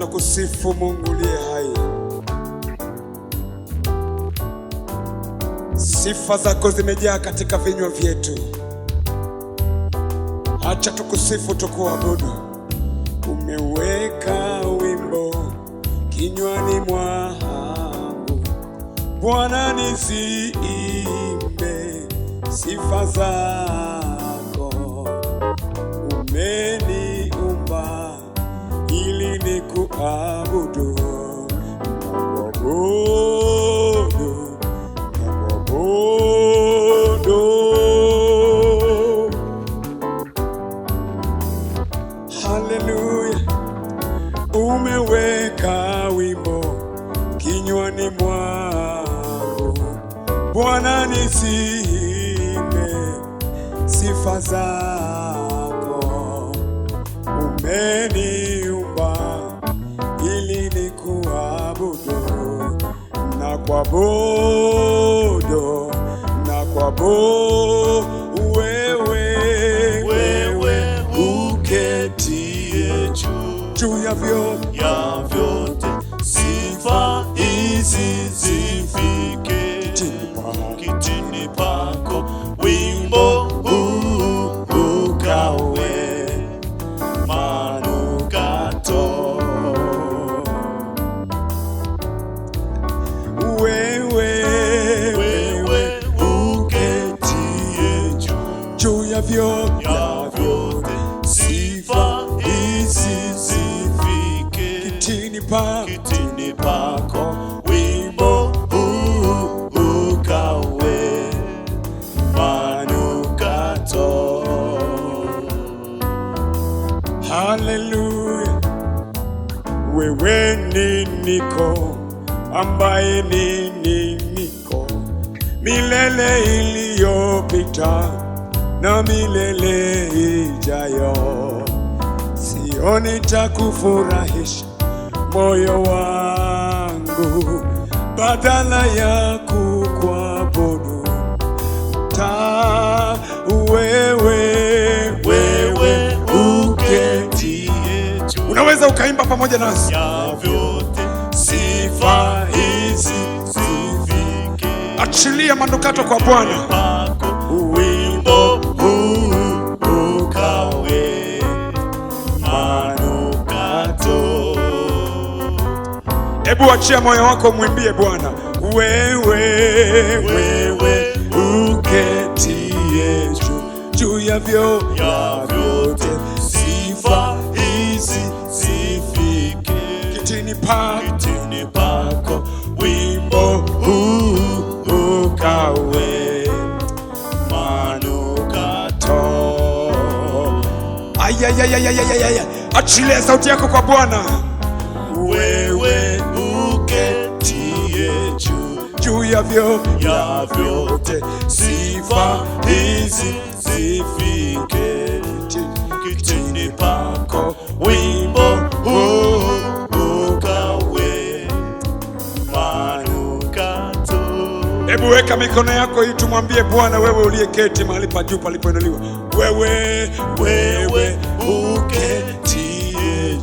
tunakusifu Mungu uliye hai. Sifa zako zimejaa katika vinywa vyetu. Acha tukusifu, tukuabudu. Umeweka wimbo kinywani mwangu, Bwana, nisiimbe sifa zako. Umeniumba ili nikuabudu, nikuabudu, nikuabudu. Haleluya. Umeweka wimbo kinywani mwangu, Bwana, nisiimbe sifa zako. Umeniumba ili nikuabudu, na kuabudu, na kuabudu. Wewe uketie juu ya vyote, sifa hizi zifike kitini pako. Wimbo huu ukawe manukato. Wewe uketie juu ya vyote, sifa hizi zifike kitini pako. Wimbo huu ukawe manukato. Haleluya. Wewe ni niko ambaye ni niko, milele iliyopita na milele ijayo. Sioni cha kufurahisha moyo wangu badala ya kukuabudu. Wewe uketie juu. Unaweza ukaimba pamoja nasi. Ya vyote, sifa hizi zifike. Achilia manukato kwa Bwana. Wimbo huu ukawe manukato. Hebu achia moyo wako, mwimbie Bwana. Wewe uketie juu ya vyote, sifa hizi zifike kitini pako. Wimbo huu ukawe manukato. Ayayayayayayaya, achilia sauti yako kwa Bwana. Wewe uketie juu ya vyote, sifa hizi zifike kitini pako. Wimbo huu ukawe manukato. Hebu weka mikono yako ili tumwambie Bwana, wewe uliyeketi mahali pa juu palipoinuliwa, wewe uketie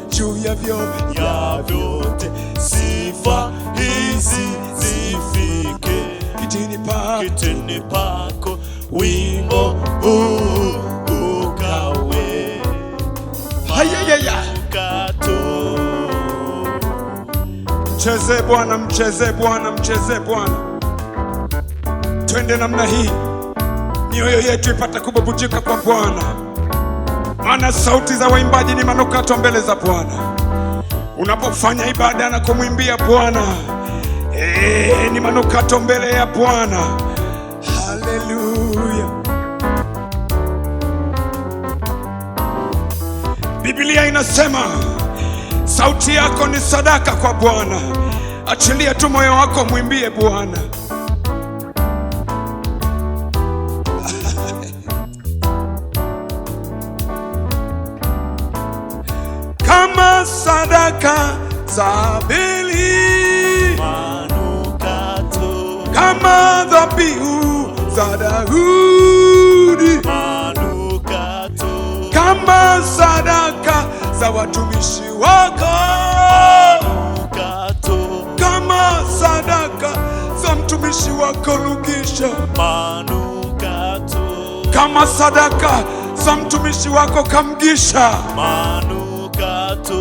juu ya vyote, sifa hizi zifike kitini pako. Wimbo huu ukawe manukato. Mcheze Bwana, mcheze Bwana, mcheze Bwana. Twende namna hii, mioyo yetu ipata kububujika kwa Bwana, maana sauti za waimbaji ni manukato mbele za Bwana. Unapofanya ibada na kumwimbia Bwana, ni manukato mbele ya Bwana. Haleluya. Biblia inasema sauti yako ni sadaka kwa Bwana. Achilia tu moyo wako, mwimbie Bwana. Kama sadaka za Abeli, manukato. Kama dhabihu za Daudi, manukato. Kama sadaka za watumishi wako, wako nukisha, manukato. kama sadaka za mtumishi wako kamgisha, manukato.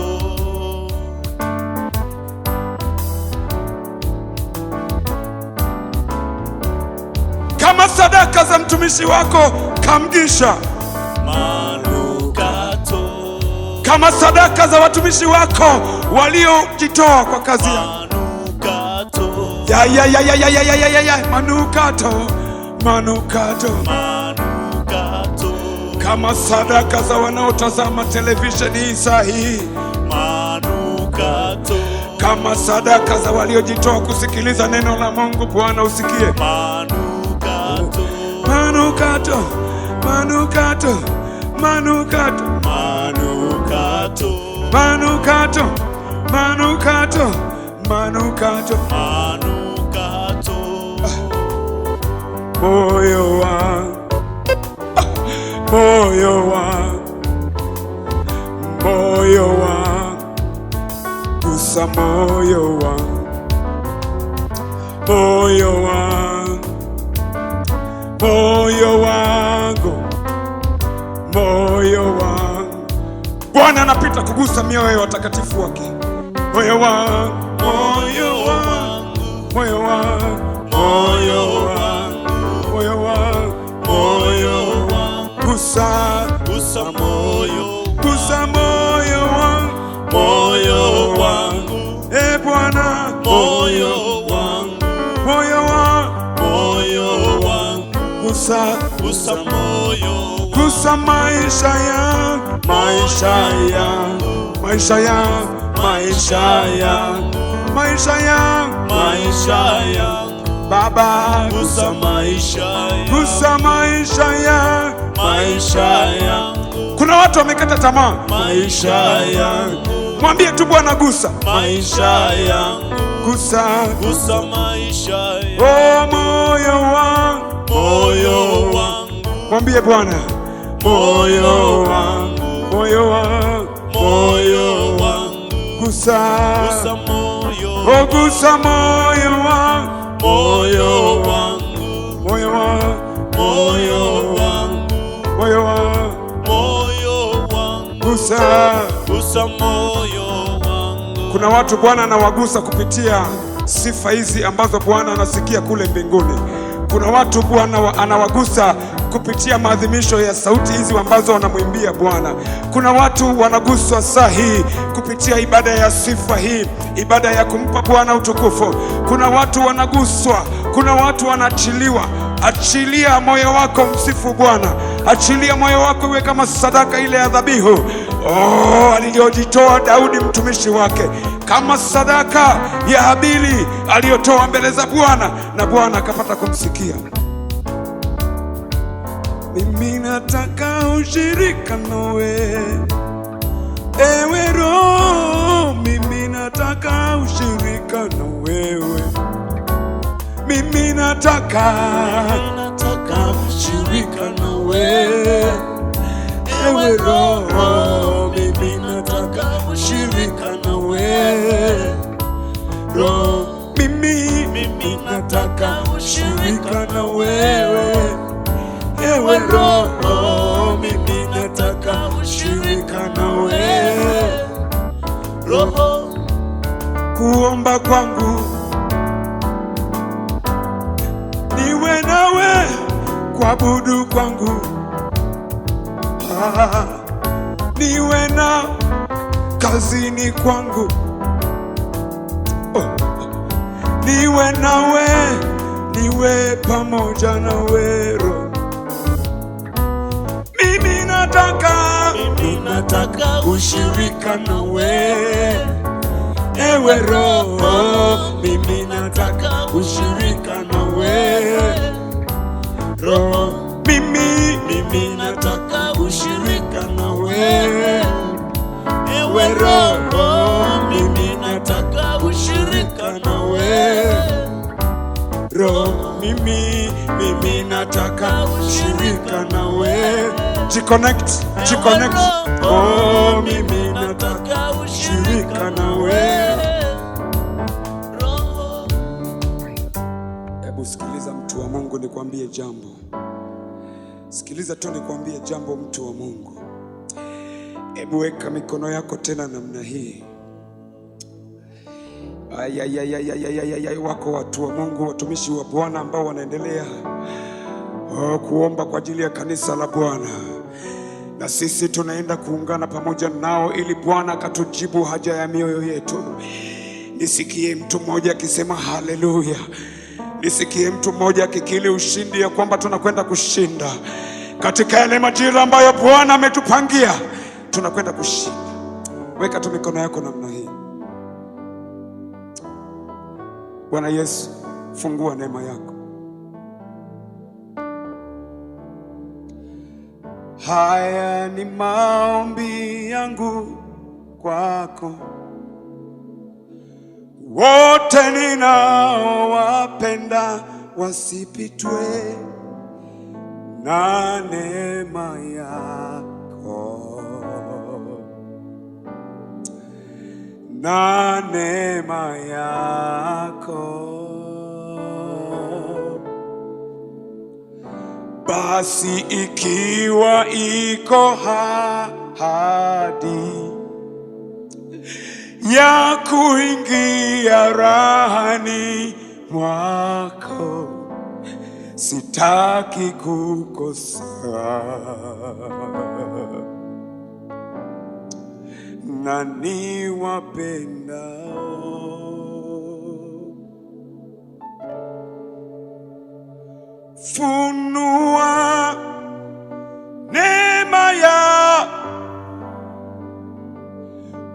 kama sadaka za mtumishi wako kamgisha, manukato. kama sadaka za watumishi wako waliojitoa kwa kazi yako. manukato. Manukato, manukato, manukato. kama sadaka za wanaotazama televisheni hii saa hii, manukato. kama sadaka za waliojitoa kusikiliza neno la Mungu. Bwana usikie. manukato. Manukato, manukato, manukato, manukato. manukato, manukato, manukato, manukato. moyo wangu, moyo wangu, moyo wangu, gusa moyo wangu, moyo wangu, moyo wangu, moyo wangu. Bwana anapita kugusa mioyo ya watakatifu wake. Moyo wangu, moyo wangu, moyo wangu, moyo wangu, moyo wangu, moyo wangu, gusa, gusa moyo, gusa moyo wangu, moyo wangu. Bwana, moyo wangu, moyo wangu, moyo wangu. gusa, gusa moyo, gusa maisha yangu, maisha yangu, maisha yangu, maisha yangu, maisha yangu, maisha yangu. Baba, gusa maisha yangu, gusa maisha yangu, maisha yangu. Kuna watu wamekata tamaa. Maisha yangu, Mwambie tu Bwana, gusa maisha yangu, gusa, gusa maisha yangu. oh moyo wangu, moyo wangu. mwambie Bwana, moyo wangu, moyo wangu, moyo wangu. gusa, gusa moyo, oh gusa moyo wangu, moyo wangu, moyo wangu, moyo wangu, moyo wangu, moyo wangu. gusa. gusa moyo wangu. Kuna watu Bwana anawagusa kupitia sifa hizi ambazo Bwana anasikia kule mbinguni. Kuna watu Bwana anawagusa kupitia maadhimisho ya sauti hizi ambazo wanamwimbia Bwana. Kuna watu wanaguswa saa hii kupitia ibada ya sifa hii, ibada ya kumpa Bwana utukufu. Kuna watu wanaguswa, kuna watu wanaachiliwa. Achilia moyo wako, msifu Bwana. Achilia moyo wako iwe kama sadaka ile ya dhabihu aliyojitoa Daudi mtumishi wake, kama sadaka ya Habili aliyotoa mbele za Bwana na Bwana akapata kumsikia. Mimi nataka ushirika nawe, ewe Roho, mimi nataka ushirika na wewe. Mimi nataka ushirika na wewe, ewe Roho, mimi nataka ushirika na wewe. Roho, mimi nataka ushirika na wewe, ewe Roho, mimi nataka ushirika na wewe. Roho, kuomba kwangu niwe nawe, kuabudu kwangu niwe na kazini kwangu, niwe nawe, niwe pamoja na wewe. Mimi nataka ushirika na wewe, ewe Roho, mimi nataka ushirika na wewe. Roho, mimi nataka ushirika na wewe, ewe Roho, mimi nataka ushirika na wewe. Roho, mimi nataka ushirika na wewe. Jiconnect. Oh, mimi nataka ushirika na wewe. Hebu sikiliza. wangu, nikwambie jambo. Sikiliza tu nikwambie jambo, mtu wa Mungu. Hebu weka mikono yako tena namna hii. Wako watu wa Mungu, watumishi wa Bwana ambao wanaendelea kuomba kwa ajili ya kanisa la Bwana, na sisi tunaenda kuungana pamoja nao ili Bwana akatujibu haja ya mioyo yetu. Nisikie mtu mmoja akisema haleluya. Nisikie mtu mmoja akikili ushindi ya kwamba tunakwenda kushinda katika yale majira ambayo Bwana ametupangia. Tunakwenda kushinda. Weka tu mikono yako namna hii. Bwana Yesu, fungua neema yako. Haya ni maombi yangu kwako, wote ninaowapenda wasipitwe na neema yako, na neema yako. Basi ikiwa iko ahadi ya kuingia rahani mwako, sitaki kukosa, na niwapendao. Funua neema ya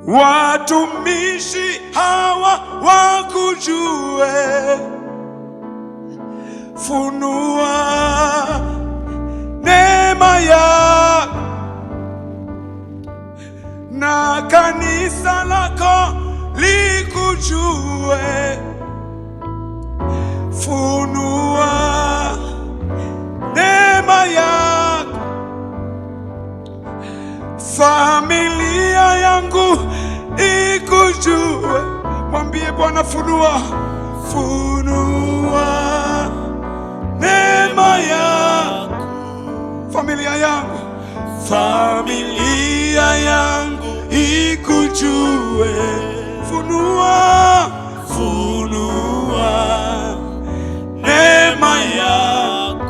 watumishi hawa wakujue. Funua neema ya na kanisa lako likujue. Funua neema yako, familia yangu ikujue. Mwambie Bwana, funua, funua neema yako, familia yangu, familia yangu ikujue. Funua, funua neema yako.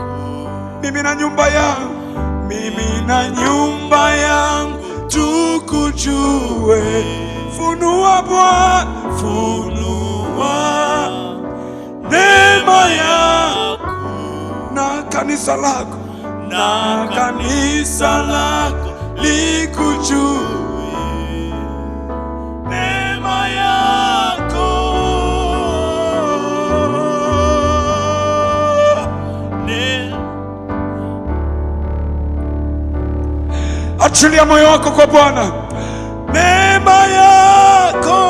Mimi na nyumba yangu, mimi na nyumba yangu tukujue. Funua Bwana, funua neema yako, na kanisa lako, na kanisa lako likujue. Neema yako, achilia moyo wako kwa Bwana. Neema yako,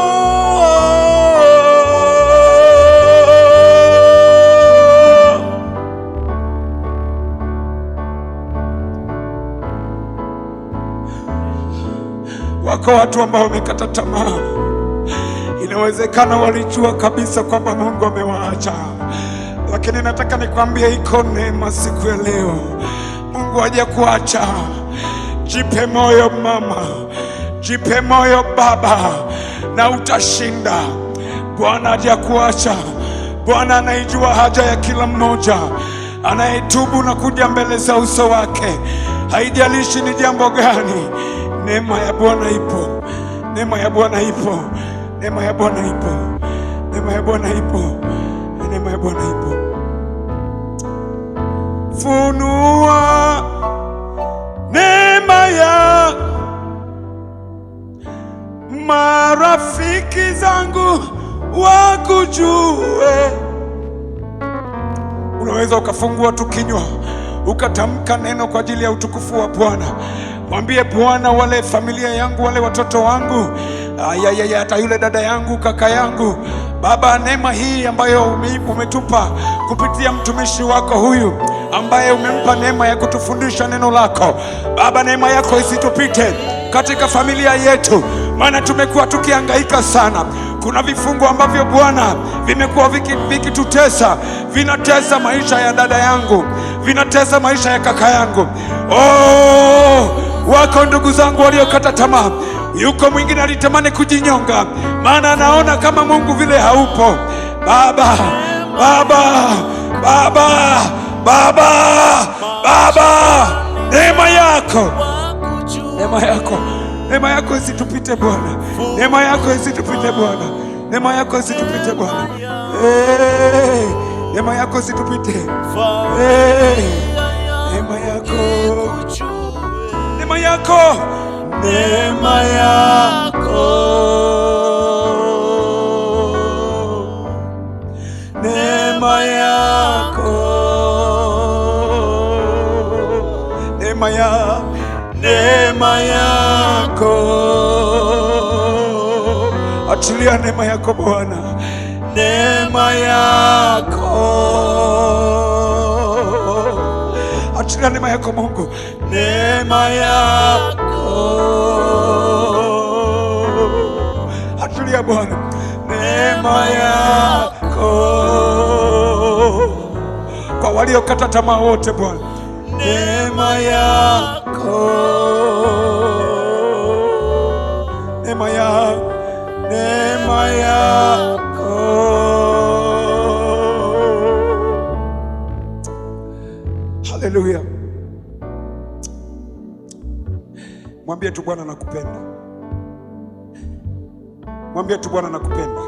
wako watu ambao wamekata tamaa. Inawezekana walijua kabisa kwamba Mungu amewaacha, lakini nataka nikwambie iko neema siku ya leo. Mungu hajakuacha. Jipe moyo mama, jipe moyo baba, na utashinda. Bwana hajakuacha. Bwana anaijua haja ya kila mmoja anayetubu na kuja mbele za uso wake. Haijalishi ni jambo gani. Neema ya Bwana ipo, neema ya Bwana ipo, neema ya Bwana ipo, neema ya Bwana ipo, neema ya Bwana ipo. Funua neema ya marafiki zangu wakujue. Unaweza ukafungua tu kinywa ukatamka neno kwa ajili ya utukufu wa Bwana. Mwambie Bwana, wale familia yangu, wale watoto wangu, hata yule dada yangu, kaka yangu, Baba, neema hii ambayo umetupa kupitia mtumishi wako huyu ambaye umempa neema ya kutufundisha neno lako, Baba, neema yako isitupite katika familia yetu, maana tumekuwa tukihangaika sana. Kuna vifungo ambavyo Bwana vimekuwa vikitutesa, vinatesa maisha ya dada yangu, vinatesa maisha ya kaka yangu. Wako ndugu zangu waliokata tamaa. Yuko mwingine alitamani kujinyonga, maana anaona kama Mungu vile haupo. Baba, Baba, Baba, Baba, Baba, neema yako, neema yako, neema yako isitupite Bwana, neema yako isitupite Bwana, neema yako isitupite Bwana, neema yako isitupite, neema yako, neema yako, neema yako, neema yako, neema yako, achilia neema yako Bwana, neema yako, achilia neema yako Mungu, neema yako, achilia Bwana, neema yako kwa waliokata tamaa wote Bwana, neema yako, neema yako, neema yako. Haleluya! Mwambie tu Bwana nakupenda, mwambie tu Bwana nakupenda.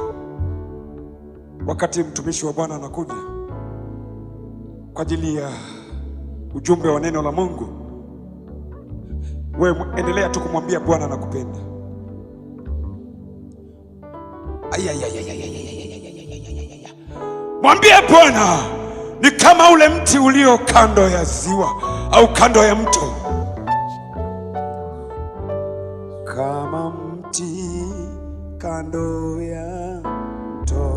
Wakati mtumishi wa Bwana anakuja kwa ajili ya ujumbe wa neno la Mungu, wewe endelea tu kumwambia Bwana nakupenda. Mwambie Bwana ni kama ule mti ulio kando ya ziwa au kando ya mto. Kama mti kando ya mto,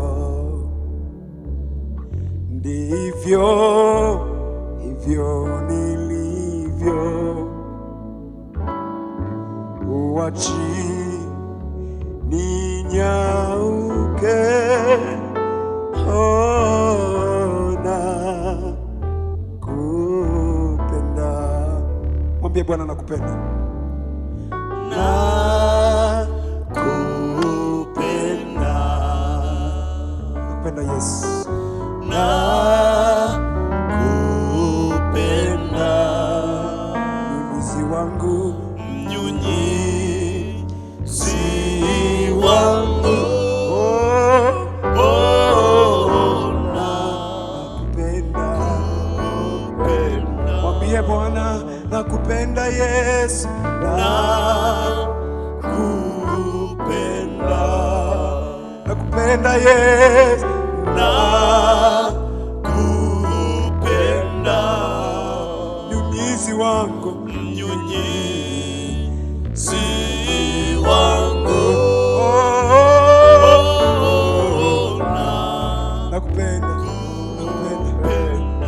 ndivyo hivyo nilivyo. Uachi ninyauke, ona kupenda. Mwambie Bwana nakupenda, nakupenda, nakupenda Yesu, nakupenda mnyunyizi wangu, mnyunyizi wangu, nakupenda. Mwambie Bwana nakupenda Yesu, nakupenda, nakupenda Yesu, nakupenda mnyunyizi wangu, mnyunyizi wangu, nakupenda, nakupenda.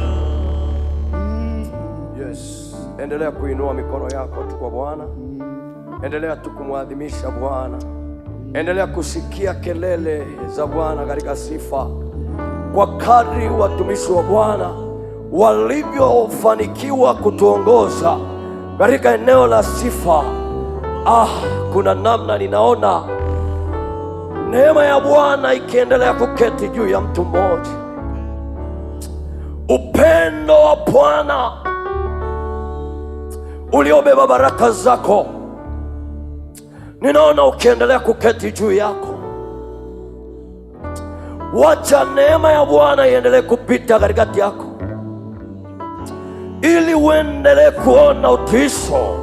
Yes, endelea kuinua mikono yako tu kwa Bwana, endelea tu kumwadhimisha Bwana, endelea kusikia kelele za Bwana katika sifa, kwa kadri watumishi wa Bwana walivyofanikiwa kutuongoza katika eneo la sifa. Kuna namna ninaona neema ya Bwana ikiendelea kuketi juu ya mtu mmoja. Upendo wa Bwana uliobeba baraka zako, ninaona ukiendelea kuketi juu yako. Wacha neema ya Bwana iendelee kupita katikati yako, ili uendelee kuona utiisho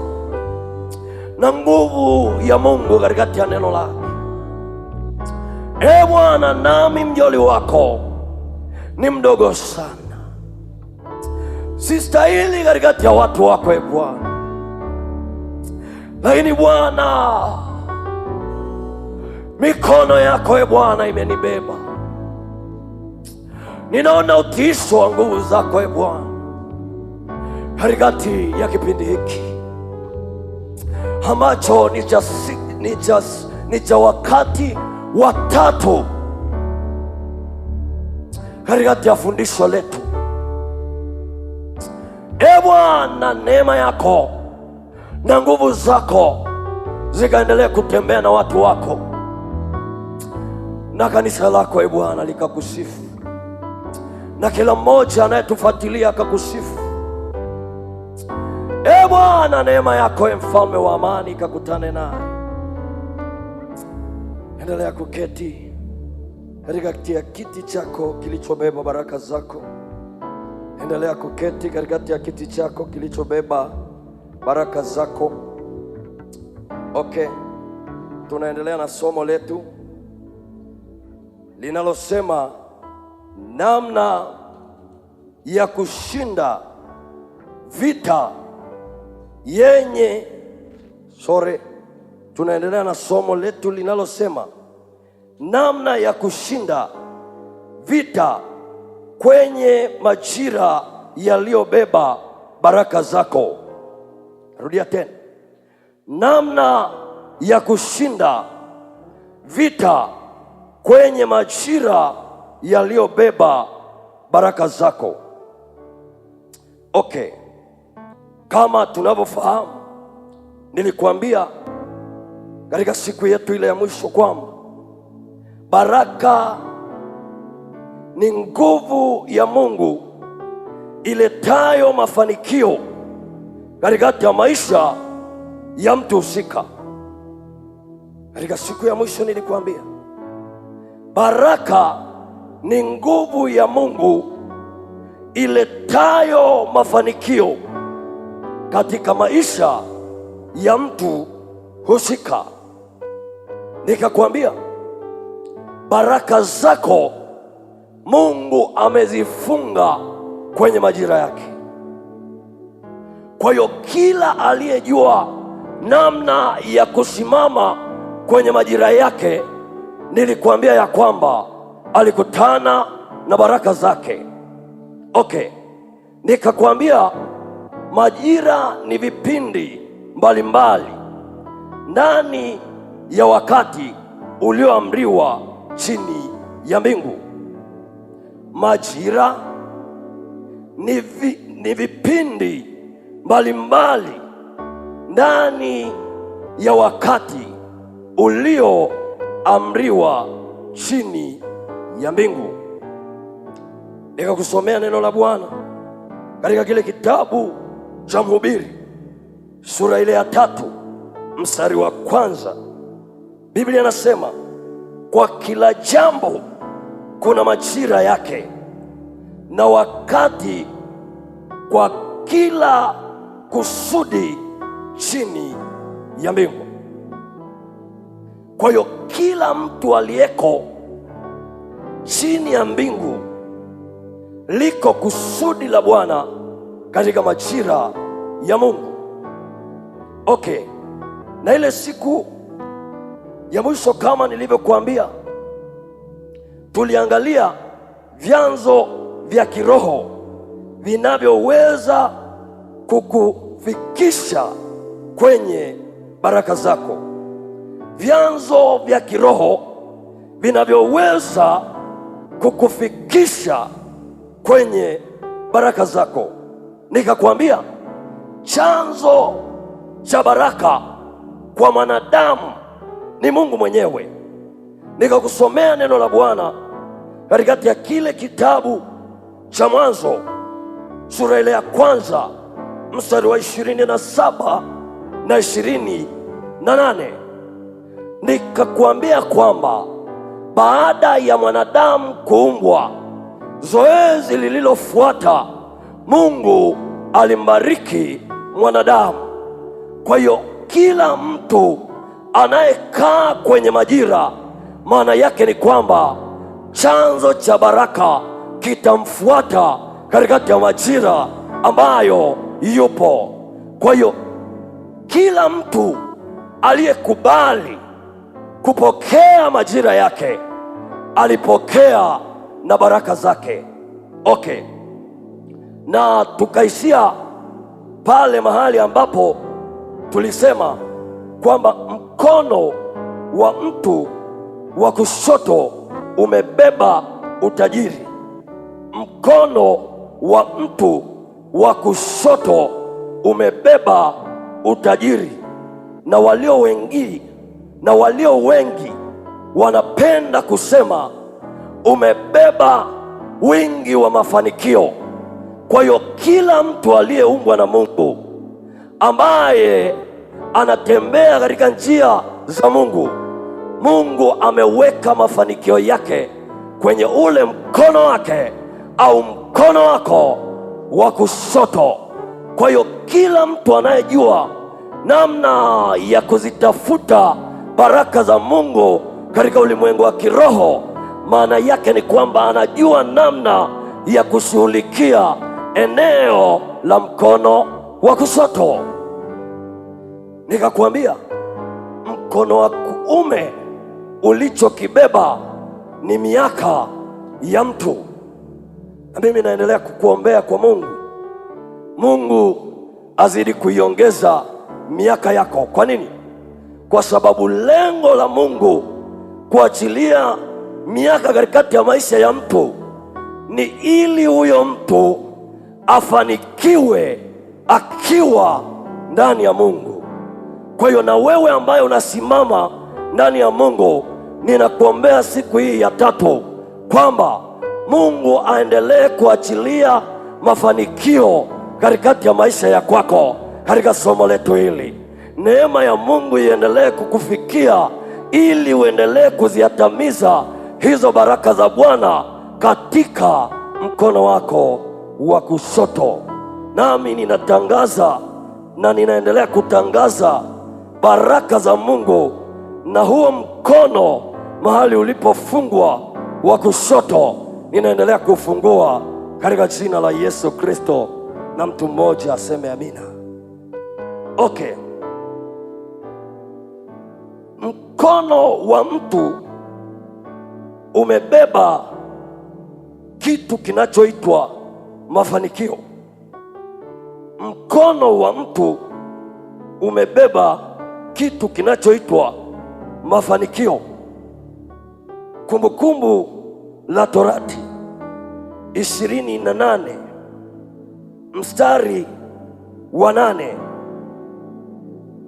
na nguvu ya Mungu katikati ya neno lake. Bwana, nami mjoli wako ni mdogo sana, sistahili katikati ya watu wako Bwana, lakini Bwana mikono yako Bwana imenibeba. Ninaona utiisho wa nguvu zako Bwana katikati ya kipindi hiki ambacho ni cha wakati watatu katikati ya fundisho letu. Bwana, neema yako na nguvu zako zikaendelea kutembea na watu wako na kanisa lako Bwana likakusifu, na kila mmoja anayetufuatilia akakusifu. Bwana, neema yako mfalme wa amani ikakutane naye. Endelea kuketi katika kiti chako kilichobeba baraka zako. Endelea kuketi katikati ya kiti chako kilichobeba baraka zako. Okay, tunaendelea na somo letu linalosema namna ya kushinda vita tunaendelea na somo letu linalosema namna ya kushinda vita kwenye majira yaliyobeba baraka zako. Rudia tena. Namna ya kushinda vita kwenye majira yaliyobeba baraka zako. Okay. Kama tunavyofahamu, nilikuambia katika siku yetu ile ya mwisho kwamba baraka ni nguvu ya Mungu iletayo mafanikio katikati ya maisha ya mtu husika. Katika siku ya mwisho nilikuambia baraka ni nguvu ya Mungu iletayo mafanikio katika maisha ya mtu husika. Nikakwambia baraka zako Mungu amezifunga kwenye majira yake. Kwa hiyo kila aliyejua namna ya kusimama kwenye majira yake, nilikuambia ya kwamba alikutana na baraka zake. Okay, nikakwambia majira ni vipindi mbalimbali ndani ya wakati ulioamriwa chini ya mbingu. Majira ni vipindi mbalimbali ndani ya wakati ulioamriwa chini ya mbingu. Nikakusomea neno la Bwana katika kile kitabu cha Mhubiri sura ile ya 3 mstari wa 1. Biblia inasema kwa kila jambo kuna majira yake na wakati kwa kila kusudi chini ya mbingu. Kwa hiyo kila mtu aliyeko chini ya mbingu liko kusudi la Bwana katika majira ya Mungu. Okay, na ile siku ya mwisho kama nilivyokuambia, tuliangalia vyanzo vya kiroho vinavyoweza kukufikisha kwenye baraka zako. Vyanzo vya kiroho vinavyoweza kukufikisha kwenye baraka zako. Nikakwambia chanzo cha baraka kwa mwanadamu ni Mungu mwenyewe. Nikakusomea neno la Bwana katikati ya kile kitabu cha Mwanzo sura ile ya 1 mstari wa 27 na 28. Nikakwambia kwamba baada ya mwanadamu kuumbwa, zoezi lililofuata, Mungu alimbariki mwanadamu. Kwa hiyo kila mtu anayekaa kwenye majira, maana yake ni kwamba chanzo cha baraka kitamfuata katikati ya majira ambayo yupo. Kwa hiyo kila mtu aliyekubali kupokea majira yake alipokea na baraka zake. Okay, na tukaishia pale mahali ambapo tulisema kwamba mkono wa mtu wa kushoto umebeba utajiri. Mkono wa mtu wa kushoto umebeba utajiri, na walio wengi wanapenda kusema umebeba wingi wa mafanikio. Kwa hiyo kila mtu aliyeumbwa na Mungu, ambaye anatembea katika njia za Mungu, Mungu ameweka mafanikio yake kwenye ule mkono wake au mkono wako wa kushoto. Kwa hiyo kila mtu anayejua namna ya kuzitafuta baraka za Mungu katika ulimwengu wa kiroho, maana yake ni kwamba anajua namna ya kushughulikia eneo la mkono wa kushoto. Nikakwambia mkono wa kuume ulichokibeba ni miaka ya mtu. Na mimi naendelea kukuombea kwa Mungu azidi kuiongeza miaka yako. Kwa nini? Kwa sababu lengo la Mungu kuachilia miaka katikati ya maisha ya mtu ni ili huyo mtu afanikiwe akiwa ndani ya Mungu. Kwa hiyo na wewe ambaye unasimama ndani ya Mungu, ninakuombea siku hii ya tatu kwamba Mungu aendelee kuachilia mafanikio katikati ya maisha ya kwako. Katika somo letu hili, neema ya Mungu iendelee kukufikia ili uendelee kuziatamiza hizo baraka za Bwana katika mkono wako wa kushoto. Nami ninatangaza na ninaendelea kutangaza baraka za Mungu, na huo mkono mahali ulipofungwa wa kushoto ninaendelea kufungua katika jina la Yesu Kristo, na mtu mmoja aseme amina. Okay. Mkono wa mtu umebeba kitu kinachoitwa mafanikio. Mkono wa mtu umebeba kitu kinachoitwa mafanikio. Kumbukumbu la Torati 28 mstari wa 8,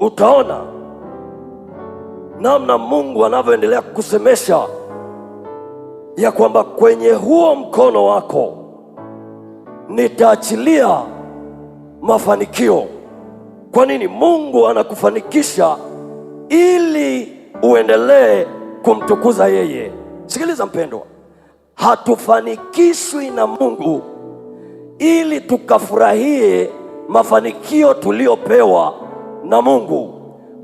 utaona namna Mungu anavyoendelea kukusemesha ya kwamba kwenye huo mkono wako nitaachilia mafanikio. Kwa nini? Mungu anakufanikisha ili uendelee kumtukuza yeye. Sikiliza mpendwa, hatufanikishwi na Mungu ili tukafurahie mafanikio tuliopewa na Mungu.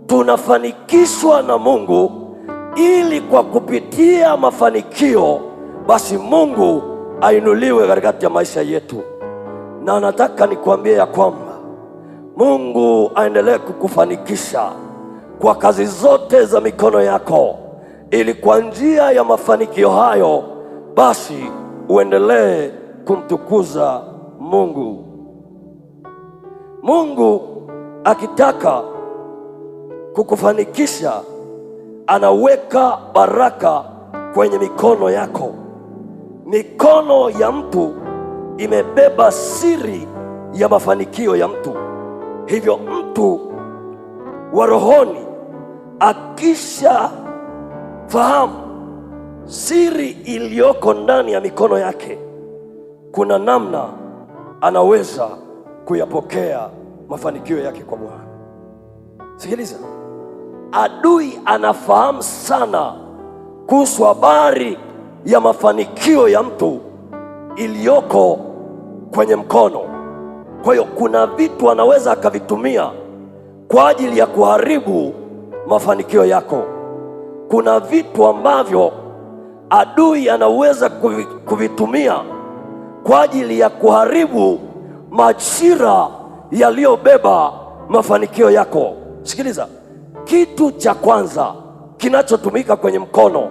Tunafanikishwa na Mungu ili kwa kupitia mafanikio basi Mungu ainuliwe katikati ya maisha yetu. Na nataka nikwambie ya kwamba Mungu aendelee kukufanikisha kwa kazi zote za mikono yako, ili kwa njia ya mafanikio hayo basi uendelee kumtukuza Mungu. Mungu akitaka kukufanikisha anaweka baraka kwenye mikono yako. Mikono ya mtu imebeba siri ya mafanikio ya mtu. Hivyo mtu wa rohoni akisha fahamu siri iliyoko ndani ya mikono yake, kuna namna anaweza kuyapokea mafanikio yake kwa Bwana. Sikiliza, adui anafahamu sana kuhusu habari ya mafanikio ya mtu iliyoko kwenye mkono. Kwa hiyo kuna vitu anaweza akavitumia kwa ajili ya kuharibu mafanikio yako. Kuna vitu ambavyo adui anaweza kuvitumia kwa ajili ya kuharibu majira yaliyobeba mafanikio yako. Sikiliza, kitu cha kwanza kinachotumika kwenye mkono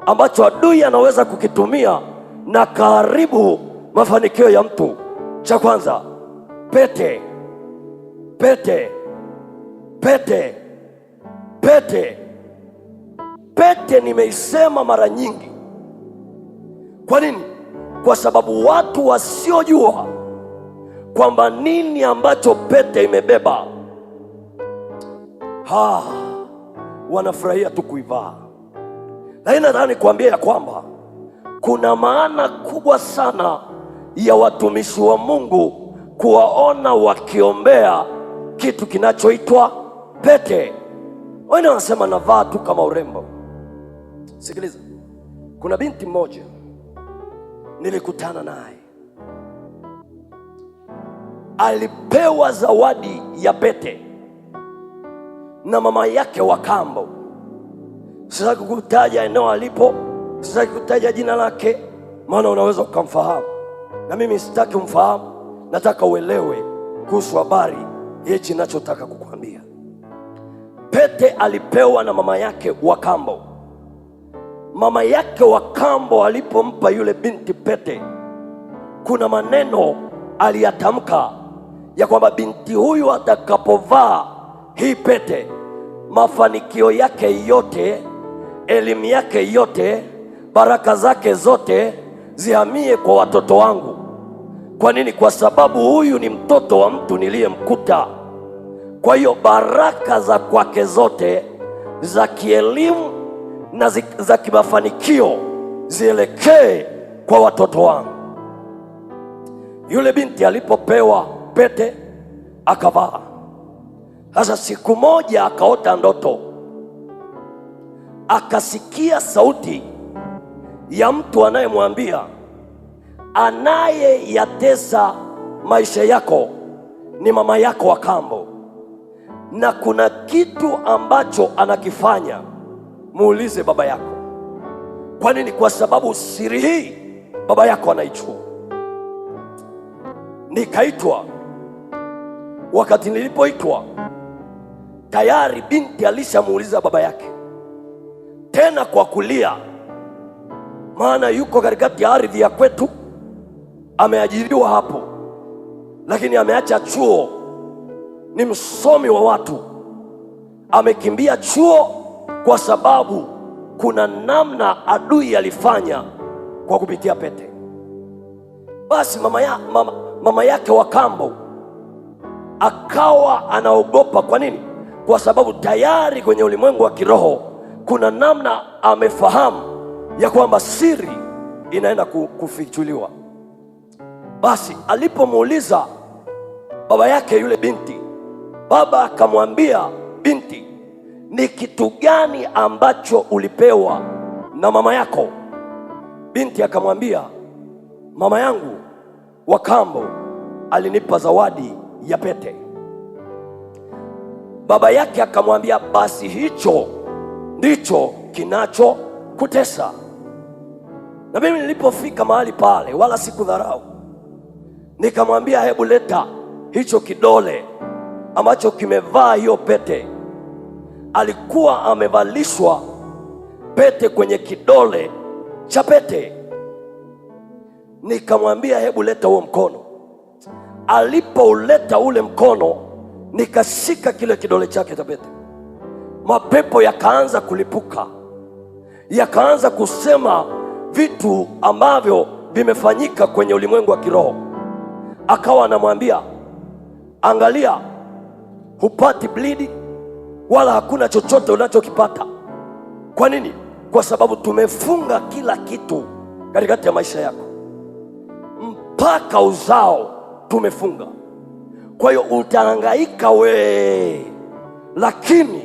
ambacho adui anaweza kukitumia na kaharibu mafanikio ya mtu, cha kwanza, pete. Pete, pete, pete. Pete nimeisema mara nyingi. Kwa nini? Kwa sababu watu wasiojua kwamba nini ambacho pete imebeba, wanafurahia tu kuivaa. Lakini nataka nikwambie ya kwamba kuna maana kubwa sana ya watumishi wa Mungu kuwaona wakiombea kitu kinachoitwa pete. Wengine wanasema navaa tu kama urembo. Sikiliza, kuna binti mmoja nilikutana naye, alipewa zawadi ya pete na mama yake wa kambo. Sitaki kutaja eneo alipo, sitaki kutaja jina lake, maana unaweza ukamfahamu na mimi sitaki umfahamu. Nataka uelewe kuhusu habari hichi ninachotaka kukwambia. Pete alipewa na mama yake wa kambo. Mama yake wa kambo alipompa yule binti pete, kuna maneno aliyatamka ya kwamba binti huyu atakapovaa hii pete, mafanikio yake yote, elimu yake yote, baraka zake zote zihamie kwa watoto wangu. Kwa nini? Kwa sababu huyu ni mtoto wa mtu niliyemkuta. Kwa hiyo baraka za kwake zote za kielimu na za kimafanikio zielekee kwa watoto wangu. Yule binti alipopewa pete akavaa. Sasa siku moja akaota ndoto, akasikia sauti ya mtu anayemwambia, anayeyatesa maisha yako ni mama yako wa kambo, na kuna kitu ambacho anakifanya, muulize baba yako. Kwa nini? Kwa sababu siri hii baba yako anaijua. Nikaitwa. Wakati nilipoitwa, tayari binti alishamuuliza baba yake, tena kwa kulia, maana yuko katikati ya ardhi ya kwetu, ameajiriwa hapo, lakini ameacha chuo, ni msomi wa watu, amekimbia chuo kwa sababu kuna namna adui alifanya kwa kupitia pete. Basi mama yake wa kambo akawa anaogopa. Kwa nini? Kwa sababu tayari kwenye ulimwengu wa kiroho kuna namna amefahamu ya kwamba siri inaenda kufichuliwa. Basi alipomuuliza baba yake yule binti, baba akamwambia binti, ni kitu gani ambacho ulipewa na mama yako? Binti akamwambia, mama yangu wa kambo alinipa zawadi ya pete. Baba yake akamwambia, basi hicho ndicho kinachokutesa. Na mimi nilipofika mahali pale, wala sikudharau, nikamwambia, hebu leta hicho kidole ambacho kimevaa hiyo pete. Alikuwa amevalishwa pete kwenye kidole cha pete. Nikamwambia, hebu leta huo mkono. Alipouleta ule mkono, nikashika kile kidole chake cha pete. Mapepo yakaanza kulipuka, yakaanza kusema vitu ambavyo vimefanyika kwenye ulimwengu wa kiroho. Akawa anamwambia, angalia, hupati bleed wala hakuna chochote unachokipata. Kwa nini? Kwa sababu tumefunga kila kitu katikati ya maisha yako, mpaka uzao tumefunga. Kwa hiyo utahangaika lakini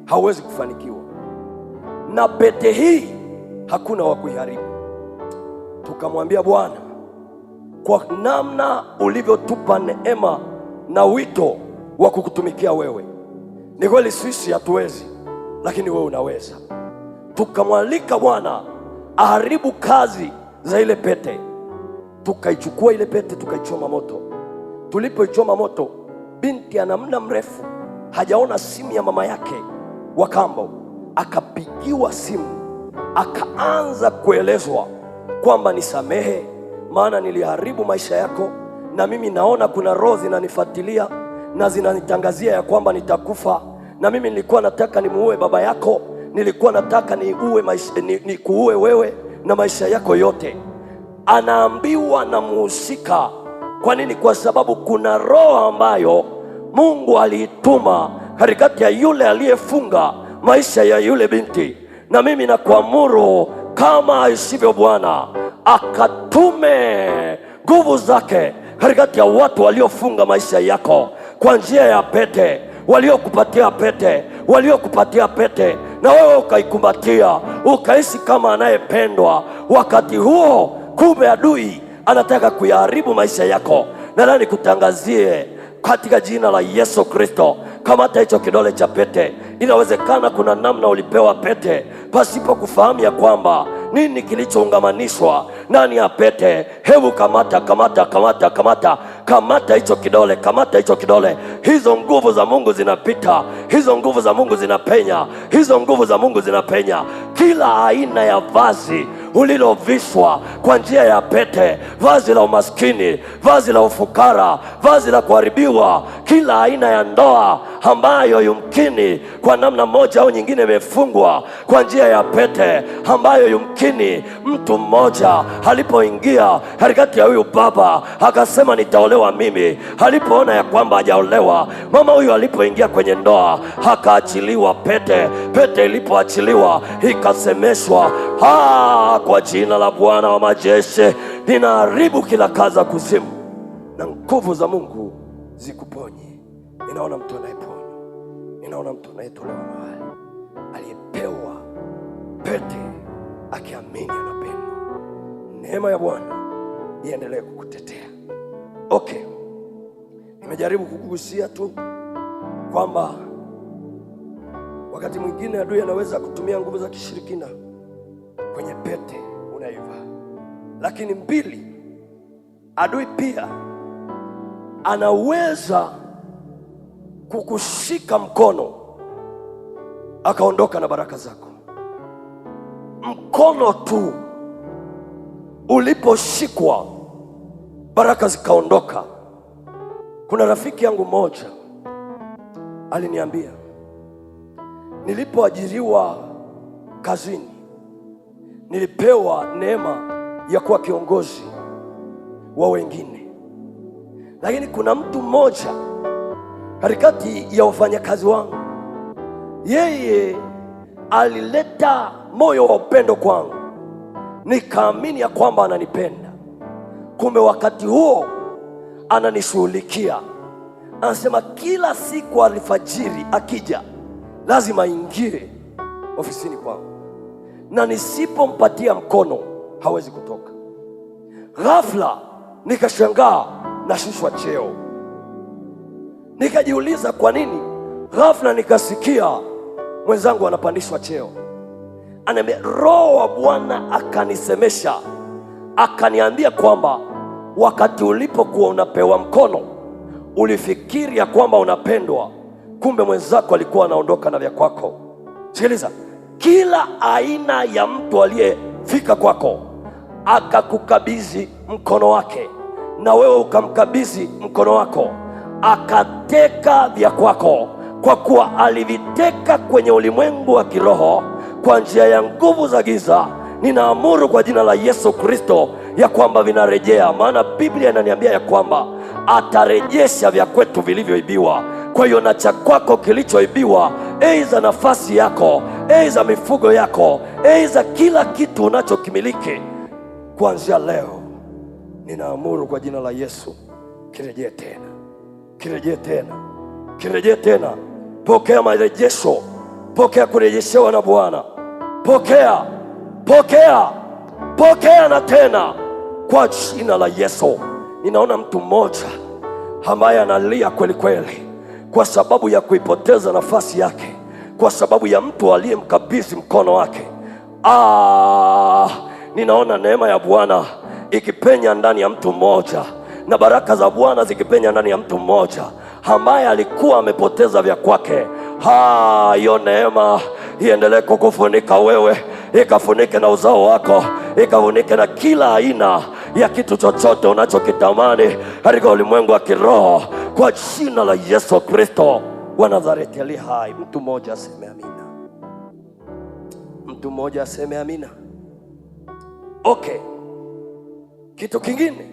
hauwezi kufanikiwa, na pete hii hakuna wa kuiharibu. Tukamwambia, Bwana, kwa namna ulivyotupa neema na wito wa kukutumikia wewe, ni kweli sisi hatuwezi, lakini wewe unaweza. Tukamwalika Bwana aharibu kazi za ile pete. Tukaichukua ile pete, tukaichoma moto. Tulipoichoma moto, binti ana muda mrefu hajaona simu ya mama yake wa kambo. Akapigiwa simu, akaanza kuelezwa kwamba nisamehe, maana niliharibu maisha yako, na mimi naona kuna roho zinanifuatilia na zinanitangazia ya kwamba nitakufa, na mimi nilikuwa nataka nimuue baba yako, nilikuwa nataka nikuue wewe na maisha yako yote. Anaambiwa na muhusika. Kwa nini? Kwa sababu kuna roho ambayo Mungu aliituma katikati ya yule aliyefunga maisha ya yule binti. Na mimi nakuamuru kama aishivyo Bwana, akatume nguvu zake katikati ya watu waliofunga maisha yako kwa njia ya pete, waliokupatia pete na wewe ukaikumbatia, ukaishi kama anayependwa. Wakati huo kumbe adui anataka kuyaharibu maisha yako. Na nikutangazie katika jina la Yesu Kristo, kamata hicho kidole cha pete. Inawezekana kuna namna ulipewa pete pasipo kufahamu ya kwamba nini kilichoungamanishwa ndani ya pete. Hebu kamata hicho kidole, kamata hicho kidole. Hizo nguvu za Mungu zinapita, hizo nguvu za Mungu zinapenya, hizo nguvu za Mungu zinapenya kila aina ya vazi ulilovishwa kwa njia ya pete, vazi la umaskini, vazi la ufukara, vazi la kuharibiwa, kila aina ya ndoa ambayo yumkini kwa namna moja au nyingine imefungwa kwa njia ya pete, ambayo yumkini mtu mmoja alipoingia katikati ya huyu baba akasema nitaolewa mimi. Alipoona ya kwamba hajaolewa, mama huyu alipoingia kwenye ndoa akaachiliwa pete. Pete ilipoachiliwa ikasemeshwa. Kwa jina la Bwana wa majeshi ninaharibu kila kazi ya kuzimu, na nguvu za Mungu zikuponye. Ninaona mtu anayeponywa, ninaona mtu anayetolewa mahali, aliyepewa pete akiamini anapendwa. Neema ya Bwana iendelee kukutetea. Okay, nimejaribu kukugusia tu kwamba wakati mwingine adui anaweza kutumia nguvu za kishirikina kwenye pete unaivaa. Lakini mbili, adui pia anaweza kukushika mkono akaondoka na baraka zako. Mkono tu uliposhikwa, baraka zikaondoka. Kuna rafiki yangu mmoja aliniambia, nilipoajiriwa kazini nilipewa neema ya kuwa kiongozi wa wengine, lakini kuna mtu mmoja katikati ya wafanyakazi wangu, yeye alileta moyo wa upendo kwangu, nikaamini ya kwamba ananipenda. Kumbe wakati huo ananishughulikia. Anasema kila siku alfajiri akija lazima aingie ofisini kwangu, na nisipompatia mkono hawezi kutoka. Ghafla nikashangaa nashushwa cheo. Nikajiuliza kwa nini. Ghafla nikasikia mwenzangu anapandishwa cheo. Ananiambia, Roho wa Bwana akanisemesha, akaniambia kwamba wakati ulipokuwa unapewa mkono ulifikiri ya kwamba unapendwa, kumbe mwenzako alikuwa anaondoka na vya kwako. Sikiliza, kila aina ya mtu aliyefika kwako akakukabidhi mkono wake na wewe ukamkabidhi mkono wako, akateka vya kwako, kwa kuwa aliviteka kwenye ulimwengu wa kiroho kwa njia ya nguvu za giza. Ninaamuru kwa jina la Yesu Kristo ya kwamba vinarejea, maana Biblia inaniambia ya kwamba atarejesha vya kwetu vilivyoibiwa. Kwa hiyo na cha kwako kilichoibiwa, aidha nafasi yako, aidha mifugo yako, aidha kila kitu unachokimiliki, kuanzia leo ninaamuru kwa jina la Yesu kirejee tena, kirejee tena, kirejee tena. Pokea marejesho, pokea kurejeshewa na Bwana. Pokea, pokea, pokea na tena kwa jina la Yesu. Ninaona mtu mmoja ambaye analia kweli kweli kwa sababu ya kuipoteza nafasi yake, kwa sababu ya mtu aliyemkabidhi mkono wake. Ninaona neema ya Bwana ikipenya ndani ya mtu mmoja na baraka za Bwana zikipenya ndani ya mtu mmoja ambaye alikuwa amepoteza vya kwake. Hiyo neema iendelee kukufunika wewe, ikafunike na uzao wako, ikafunike na kila aina ya kitu chochote unachokitamani katika ulimwengu wa kiroho, kwa jina la Yesu Kristo wa Nazareti aliye hai. Mtu mmoja aseme amina. Mtu mmoja aseme amina. Okay. Kitu kingine,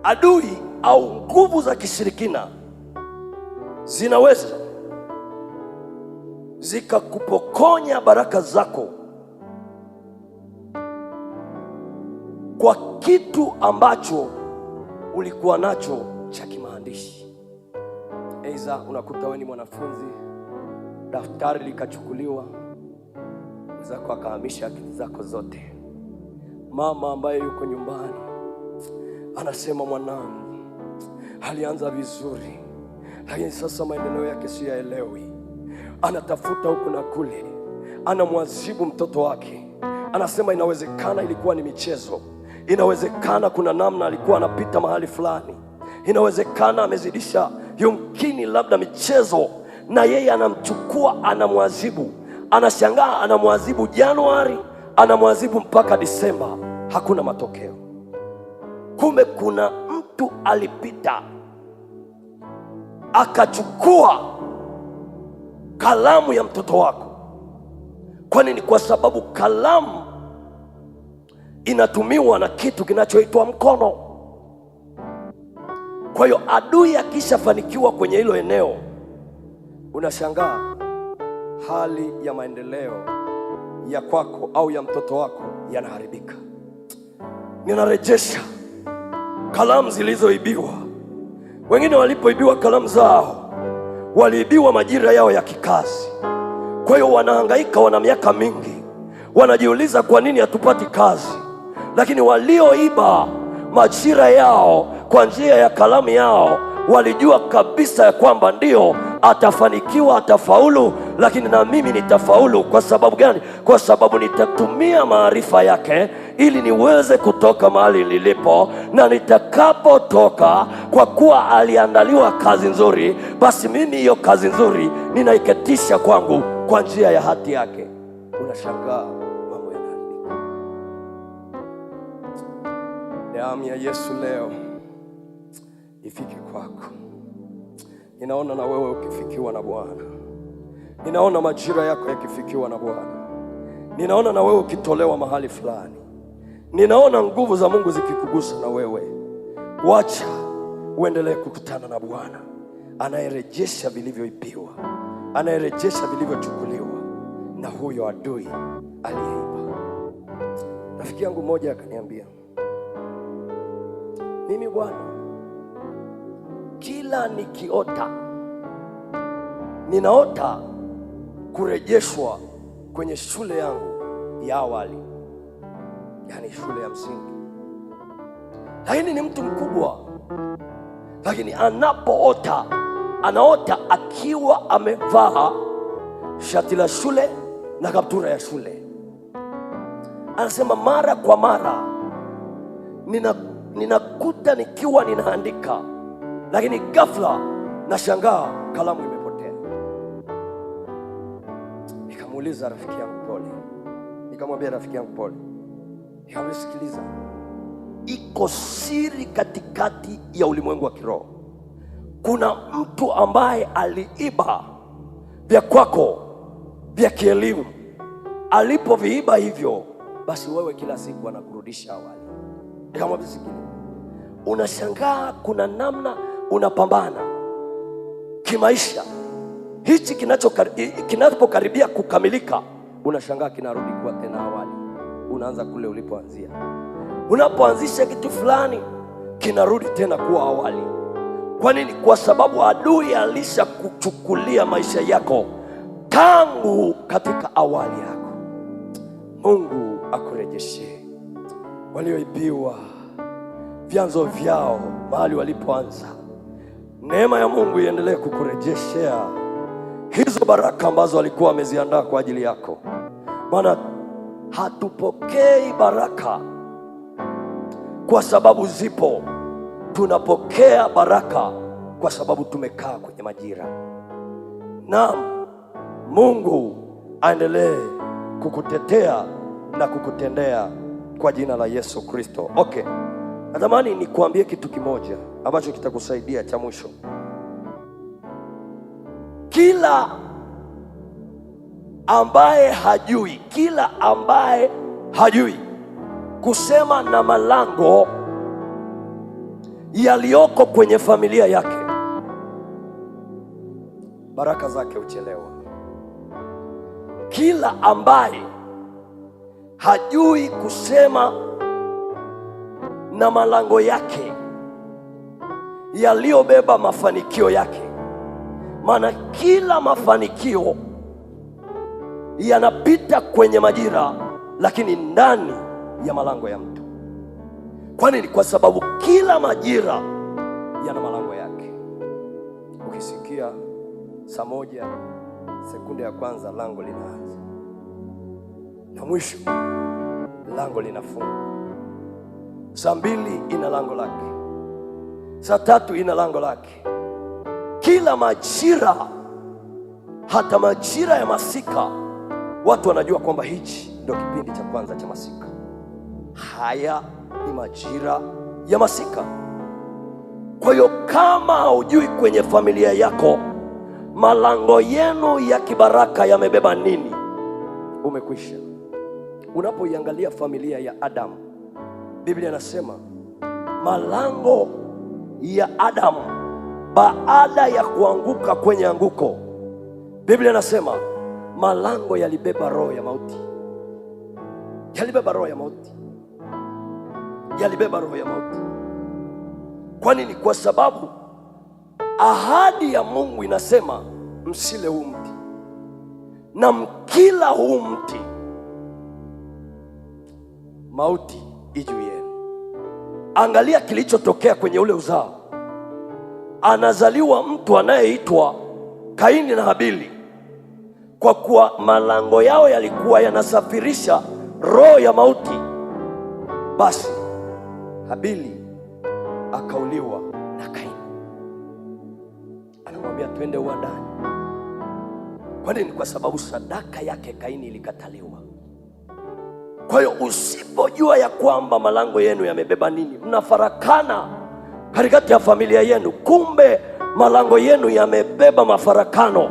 adui au nguvu za kishirikina zinaweza zikakupokonya baraka zako kwa kitu ambacho ulikuwa nacho cha kimaandishi. Aidha unakuta wewe ni mwanafunzi, daftari likachukuliwa, mzako akahamisha akili zako zote. Mama ambaye yuko nyumbani anasema, mwanangu alianza vizuri, lakini sasa maendeleo yake siyaelewi. Anatafuta huku na kule, anamwazibu mtoto wake. Anasema inawezekana ilikuwa ni michezo, inawezekana kuna namna alikuwa anapita mahali fulani, inawezekana amezidisha, yumkini labda michezo, na yeye anamchukua anamwazibu. Anashangaa anamwazibu Januari, anamwazibu mpaka Disemba, hakuna matokeo. Kumbe kuna mtu alipita akachukua kalamu ya mtoto wako. Kwa nini? Kwa sababu kalamu inatumiwa na kitu kinachoitwa mkono. Kwa hiyo adui akishafanikiwa kwenye hilo eneo, unashangaa hali ya maendeleo ya kwako au ya mtoto wako yanaharibika. Ninarejesha kalamu zilizoibiwa. Wengine walipoibiwa kalamu zao, waliibiwa majira yao ya kikazi. Kwa hiyo wanahangaika, wana miaka mingi, wanajiuliza kwa nini hatupati kazi. Lakini walioiba majira yao kwa njia ya kalamu yao walijua kabisa ya kwamba ndio atafanikiwa, atafaulu, lakini na mimi nitafaulu. Kwa sababu gani? Kwa sababu nitatumia maarifa yake ili niweze kutoka mahali nilipo, na nitakapotoka, kwa kuwa aliandaliwa kazi nzuri, basi mimi hiyo kazi nzuri ninaiketisha kwangu kwa njia ya hati yake. Unashangaa mambo yanaharibika. Damu ya Yesu leo ifike kwako. Ninaona na wewe ukifikiwa na Bwana. Ninaona majira yako yakifikiwa na Bwana. Ninaona na wewe ukitolewa mahali fulani. Ninaona nguvu za Mungu zikikugusa na wewe. Wacha uendelee kukutana na Bwana anayerejesha vilivyoibiwa, anayerejesha vilivyochukuliwa na huyo adui aliyeiba. Rafiki yangu mmoja akaniambia, mimi Bwana, kila nikiota ninaota kurejeshwa kwenye shule yangu ya awali, yani shule ya msingi. Lakini ni mtu mkubwa, lakini anapoota anaota akiwa amevaa shati la shule na kaptura ya shule. Anasema mara kwa mara ninakuta nikiwa ninaandika, lakini ghafla nashangaa kalamu imepotea. Nikamuuliza rafiki yangu pole. Nikamwambia rafiki yangu pole. Nikamsikiliza. Iko siri katikati ya ulimwengu wa kiroho. Kuna mtu ambaye aliiba vya kwako vya kielimu. Alipoviiba hivyo, basi wewe kila siku anakurudisha awali. Nikamwambia sikiliza. Unashangaa kuna namna unapambana kimaisha, hichi kinapokaribia kukamilika, unashangaa kinarudi kuwa tena awali. Unaanza kule ulipoanzia. Unapoanzisha kitu fulani, kinarudi tena kuwa awali. Kwa nini? Kwa sababu adui alisha kuchukulia maisha yako tangu katika awali yako. Mungu akurejeshe walioibiwa vyanzo vyao mahali walipoanza. Neema ya Mungu iendelee kukurejeshea hizo baraka ambazo alikuwa ameziandaa kwa ajili yako. Maana hatupokei baraka kwa sababu zipo, tunapokea baraka kwa sababu tumekaa kwenye majira. Naam, Mungu aendelee kukutetea na kukutendea kwa jina la Yesu Kristo. Okay. Natamani nikuambie kitu kimoja ambacho kitakusaidia cha mwisho. Kila ambaye hajui, kila ambaye hajui kusema na malango yaliyoko kwenye familia yake, baraka zake huchelewa. Kila ambaye hajui kusema na malango yake yaliyobeba mafanikio yake, maana kila mafanikio yanapita kwenye majira, lakini ndani ya malango ya mtu. Kwa nini? Kwa sababu kila majira yana malango yake. Ukisikia saa 1 sekunde ya kwanza lango linaanza, na mwisho lango linafungwa. Saa 2 ina lango lake, saa 3 ina lango lake. Kila majira, hata majira ya masika, watu wanajua kwamba hichi ndio kipindi cha kwanza cha masika. Haya ni majira ya masika. Kwa hiyo kama haujui kwenye familia yako malango yenu ya kibaraka yamebeba nini, umekwisha. Unapoiangalia familia ya Adamu, Biblia inasema malango ya Adamu baada ya kuanguka kwenye anguko, Biblia inasema malango yalibeba roho ya mauti. Yalibeba roho ya mauti. Yalibeba roho ya mauti. Kwa nini? Kwa sababu ahadi ya Mungu inasema msile huu mti, na mkila huu mti mauti ijuu yenu. Angalia kilichotokea kwenye ule uzao. Anazaliwa mtu anayeitwa Kaini na Habili. Kwa kuwa malango yao yalikuwa yanasafirisha roho ya mauti, basi Habili akauliwa na Kaini. Anamwambia twende uwandani. Kwa nini? Kwa sababu sadaka yake Kaini ilikataliwa. Kwa hiyo usipojua ya kwamba malango yenu yamebeba nini, mnafarakana katikati ya familia yenu. Kumbe malango yenu yamebeba mafarakano.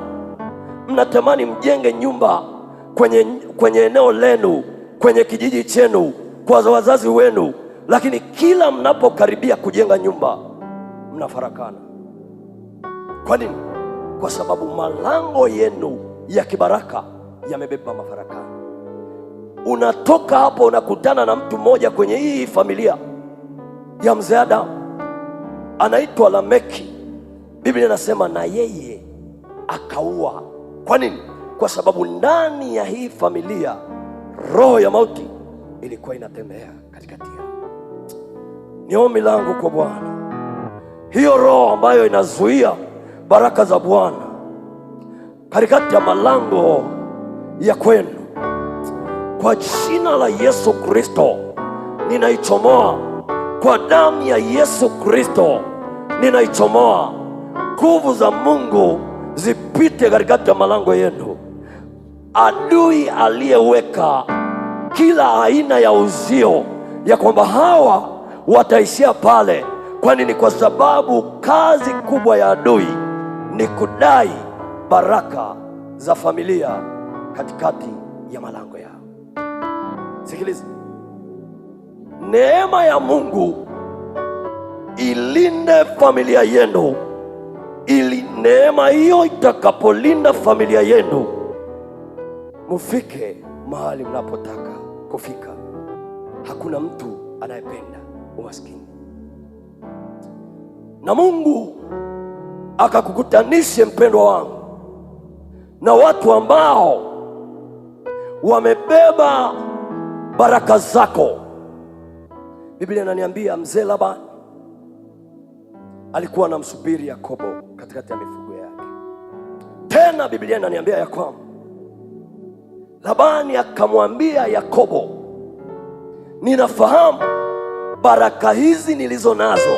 Mnatamani mjenge nyumba kwenye eneo lenu, kwenye kijiji chenu, kwa wazazi wenu, lakini kila mnapokaribia kujenga nyumba mnafarakana. Kwa nini? Kwa sababu malango yenu ya kibaraka yamebeba mafarakano. Unatoka hapo unakutana na mtu mmoja kwenye hii familia ya mzee Adamu, anaitwa Lameki. Biblia inasema na yeye akaua. Kwa nini? Kwa sababu ndani ya hii familia roho ya mauti ilikuwa inatembea katikati yao. Ni ombi langu kwa Bwana, hiyo roho ambayo inazuia baraka za Bwana katikati ya malango ya kwenu, kwa jina la Yesu Kristo ninaichomoa. Kwa damu ya Yesu Kristo ninaichomoa. Nguvu za Mungu zipite katikati ya malango yenu. Adui aliyeweka kila aina ya uzio ya kwamba hawa wataishia pale. Kwa nini? Kwa sababu kazi kubwa ya adui ni kudai baraka za familia katikati ya malango yao. Sikiliza, neema ya Mungu ilinde familia yenu, ili neema hiyo itakapolinda familia yenu, mufike mahali mnapotaka kufika. Hakuna mtu anayependa umaskini, na Mungu akakukutanishe, mpendwa wangu, na watu ambao wamebeba baraka zako. Biblia inaniambia mzee Labani alikuwa anamsubiri Yakobo katikati ya mifugo yake. Tena Biblia inaniambia ya kwamba Labani akamwambia Yakobo, ninafahamu baraka hizi nilizo nazo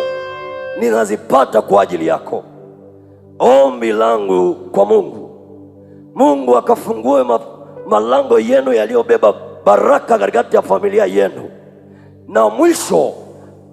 ninazipata kwa ajili yako. Ombi langu kwa Mungu, Mungu akafungue malango yenu yaliyobeba baraka katikati ya familia yenu, na mwisho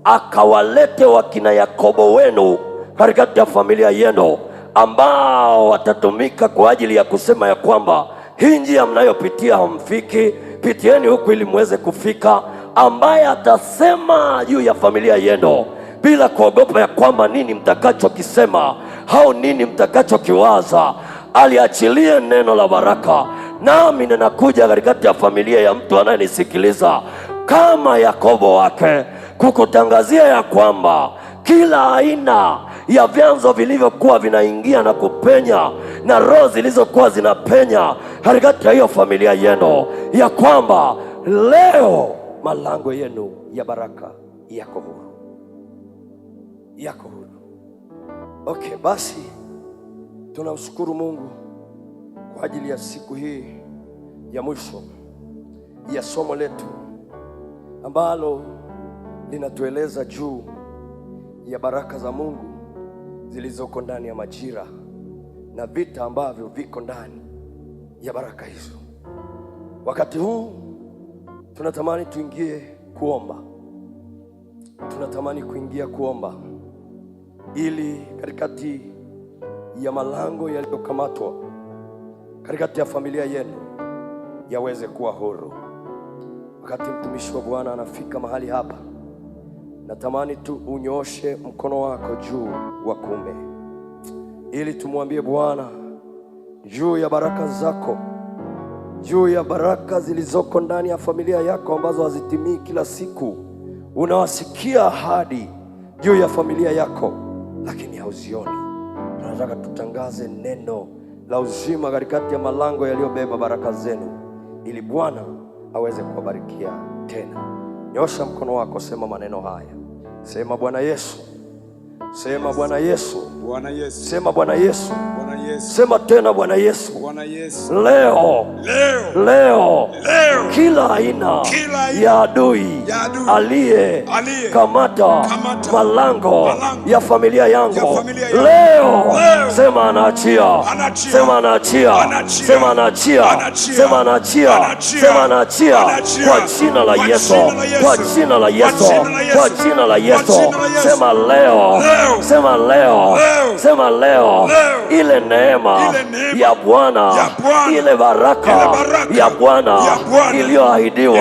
akawalete wakina Yakobo wenu katikati ya familia yenu, ambao watatumika kwa ajili ya kusema ya kwamba hii njia mnayopitia hamfiki, pitieni huku ili muweze kufika, ambaye atasema juu ya familia yenu bila kuogopa ya kwamba nini mtakachokisema au nini mtakachokiwaza. Aliachilie neno la baraka. Nami ninakuja katikati ya familia ya mtu anayenisikiliza kama Yakobo wake kukutangazia ya kwamba kila aina ya vyanzo vilivyokuwa vinaingia na kupenya na roho zilizokuwa zinapenya katikati ya hiyo familia yenu, ya kwamba leo malango yenu ya baraka yako huru, yako huru. Okay, basi tunamshukuru Mungu kwa ajili ya siku hii ya mwisho ya somo letu ambalo linatueleza juu ya baraka za Mungu zilizoko ndani ya majira na vita ambavyo viko ndani ya baraka hizo. Wakati huu tunatamani tuingie kuomba. Tunatamani kuingia kuomba ili katikati ya malango yaliyokamatwa katikati ya familia yenu yaweze kuwa huru. Wakati mtumishi wa Bwana anafika mahali hapa, natamani tu unyooshe mkono wako juu wa kuume ili tumwambie Bwana juu ya baraka zako, juu ya baraka zilizoko ndani ya familia yako ambazo hazitimii kila siku. Unawasikia ahadi juu ya familia yako lakini hauzioni. Tunataka tutangaze neno la uzima katikati ya malango yaliyobeba baraka zenu ili Bwana aweze kuwabarikia tena. Nyosha mkono wako, sema maneno haya. Sema Bwana Yesu. Sema Bwana Yesu. Bwana Yesu. Sema Bwana Yesu. Bwana Yesu. Sema tena Bwana Yesu. Bwana Yesu. Leo kila aina ya adui aliye kamata malango ya familia yangu leo, sema anaachia. Sema anaachia. Sema anaachia. Sema anaachia. Sema anaachia kwa jina la Yesu. Kwa jina la Yesu. Kwa jina la Yesu. Sema leo. Sema leo. Sema leo. Ile neema ya Bwana, ile baraka ya Bwana iliyoahidiwa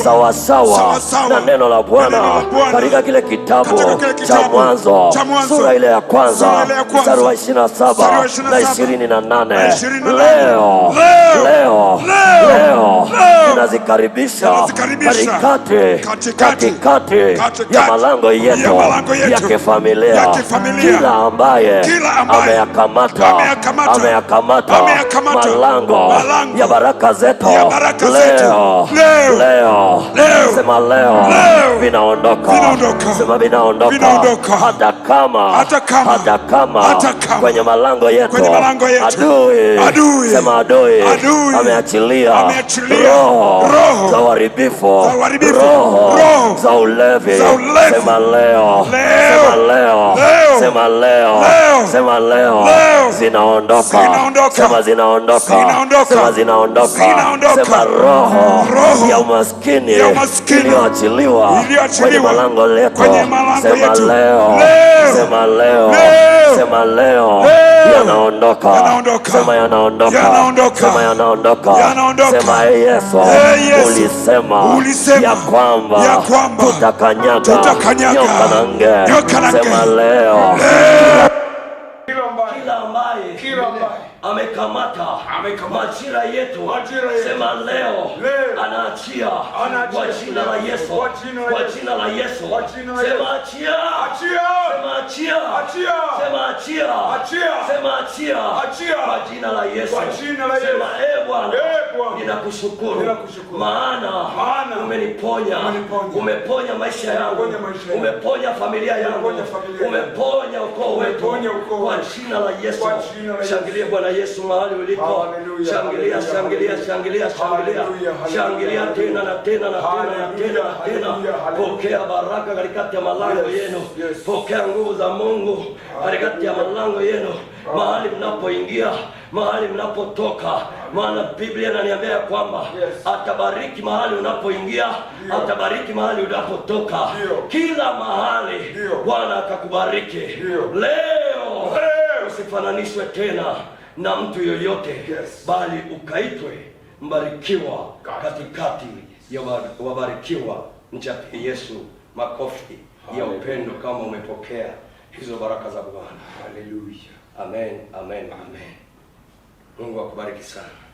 sawa sawa na neno la Bwana katika kile kitabu cha Mwanzo sura ile ya kwanza mstari wa 27 na 28. Leo ninazikaribisha katikati ya malango yetu ya kifamilia kila ambaye ameyakamata malango ya baraka zetu leo. Sema leo vinaondoka. Sema vinaondoka. Hata kama kwenye malango yetu adui, sema adui ameachilia roho za uharibifu, roho za ulevi. Sema leo. Sema leo. Sema leo zinaondoka. Sema zinaondoka. Sema zinaondoka. Sema roho ya umaskini iliyoachiliwa kwenye malango yetu. Sema leo. Sema leo. Sema leo yanaondoka. Sema yanaondoka. Sema yanaondoka. Sema Yesu, ulisema ya kwamba tutakanyaga nyoka na nge. Sema leo kila ambaye amekamata majira yetu, sema leo anaachia kwa jina la Yesu. Kwa jina la Yesu. Sema achia. Sema achia. Sema achia. Sema achia kwa jina la Yesu. Sema Bwana, ninakushukuru maana umeniponya. Umeponya maisha yangu. Umeponya familia yangu. Umeponya ukoo wetu kwa jina la Yesu. Shangilia Bwana Yesu mahali ulipo. Shangilia, shangilia, shangilia, shangilia. Shangilia tena na tena na tena na tena na tena. Pokea baraka katikati ya malango yenu. Pokea nguvu za Mungu katikati ya malango yenu. Mahali mnapoingia, mahali mnapotoka. Maana Biblia inaniambia kwamba atabariki mahali unapoingia, atabariki mahali unapotoka. Kila mahali Bwana akakubariki. Leo usifananishwe tena na mtu yoyote, bali ukaitwe mbarikiwa katikati ya wabarikiwa. Mchapie Yesu makofi ya upendo kama umepokea hizo baraka za Bwana. Haleluya. Amen, amen, amen. Mungu akubariki sana.